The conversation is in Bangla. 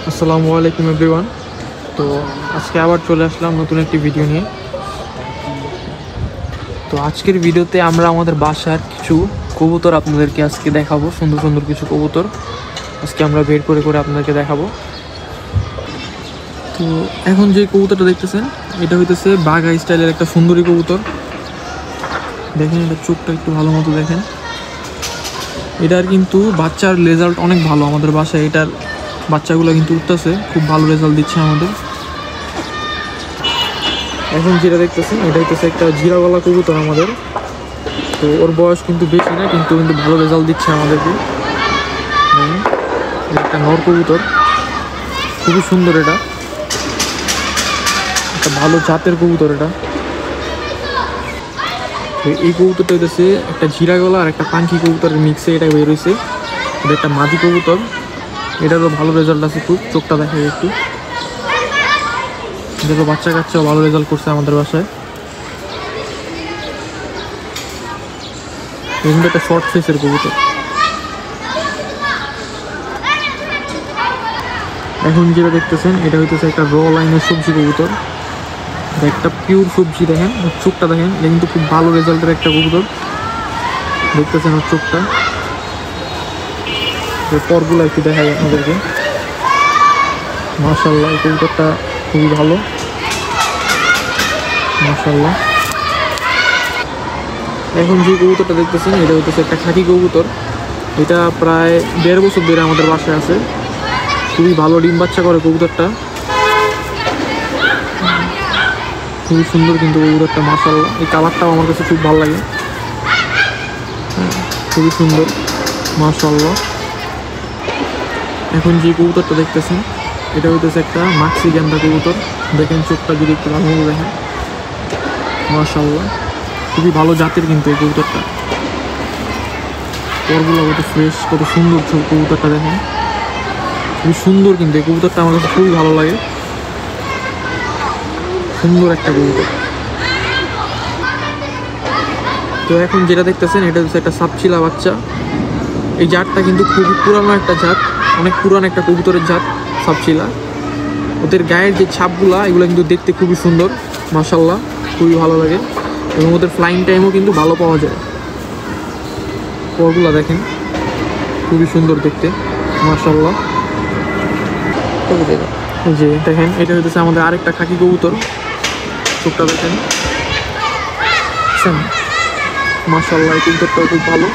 আসসালামু আলাইকুম এভরিওয়ান। তো আজকে আবার চলে আসলাম নতুন একটি ভিডিও নিয়ে। তো আজকের ভিডিওতে আমরা আমাদের বাসার কিছু কবুতর আপনাদেরকে আজকে দেখাবো। সুন্দর সুন্দর কিছু কবুতর আজকে আমরা বের করে করে আপনাদেরকে দেখাবো। তো এখন যে কবুতরটা দেখতেছেন এটা হইতেছে বাঘা স্টাইলের একটা সুন্দরী কবুতর। দেখেন এটা চোখটা একটু ভালো মতো দেখেন। এটার কিন্তু বাচ্চার রেজাল্ট অনেক ভালো আমাদের বাসায়। এটার বাচ্চাগুলো কিন্তু উঠতেছে, খুব ভালো রেজাল্ট দিচ্ছে আমাদের। এখন যেটা দেখতেছেন এটা হইতেছে একটা জিরা গলা কবুতর আমাদের। তো ওর বয়স কিন্তু বেশি না, কিন্তু ভালো রেজাল্ট দিচ্ছে আমাদেরকে। একটা নর কবুতর, খুবই সুন্দর। এটা একটা ভালো জাতের কবুতর। এটা এই কবুতরটা হইতেছে একটা জিরা গলা আর একটা পাঙ্কি কবুতরের মিক্সে এটা বেরোইছে। এটা একটা মাদি কবুতর, এটারও ভালো রেজাল্ট আছে খুব। চোখটা দেখে একটু, দেখো বাচ্চা কাচ্চাও ভালো রেজাল্ট করছে আমাদের বাসায়। কিন্তু একটা শর্ট ফেসের কবুতর। এখন যেটা দেখতেছেন এটা হইতেছে একটা র লাইনের সবজি কবুতর। একটা পিওর সবজি। দেখেন ওর চোখটা দেখেন, এটা কিন্তু খুব ভালো রেজাল্টের একটা কবুতর। দেখতেছেন ওর চোখটা, পরগুলো একটু দেখা যায় আমাদেরকে। মাশাআল্লাহ এই কবুতরটা খুবই ভালো, মাশাআল্লাহ। এখন যে কবুতরটা দেখতেছেন এটা হইতেছে একটা খাকি কবুতর। এটা প্রায় 1.5 বছর ধরে আমাদের বাসায় আছে। খুবই ভালো ডিম বাচ্চা করে কবুতরটা, খুবই সুন্দর কিন্তু কবুতরটা, মাশাআল্লাহ। এই কালারটাও আমার কাছে খুব ভালো লাগে, খুবই সুন্দর, মাশাআল্লাহ। এখন যে কবুতরটা দেখতেছেন এটা হইতেছে একটা মাক্সি গ্যান্দা কবুতর। দেখেন চোখটা যদি একটু ভালো মতো দেখেন, মাশাআল্লাহ। খুবই ভালো জাতের কিন্তু এই কবুতরটা। পরগুলো কত ফ্রেশ, কত সুন্দর কবুতরটা দেখেন, খুবই সুন্দর কিন্তু এই কবুতরটা আমার কাছে খুবই ভালো লাগে। সুন্দর একটা কবুতর। তো এখন যেটা দেখতেছেন এটা হচ্ছে একটা সাপচিলা বাচ্চা। এই জাতটা কিন্তু খুবই পুরানো একটা জাত, অনেক পুরানো একটা কবুতরের জাত সাপচিলা। ওদের গায়ের যে ছাপগুলা এগুলো কিন্তু দেখতে খুবই সুন্দর, মাশাআল্লাহ, খুবই ভালো লাগে। এবং ওদের ফ্লাইং টাইমও কিন্তু ভালো পাওয়া যায়। পরগুলা দেখেন খুবই সুন্দর দেখতে, মাশাআল্লাহ। যে দেখেন এটা হইতেছে আমাদের আরেকটা খাকি কবুতর। চোখটা দেখেন, মাশাআল্লাহ। এই কবুতরটাও খুব ভালো।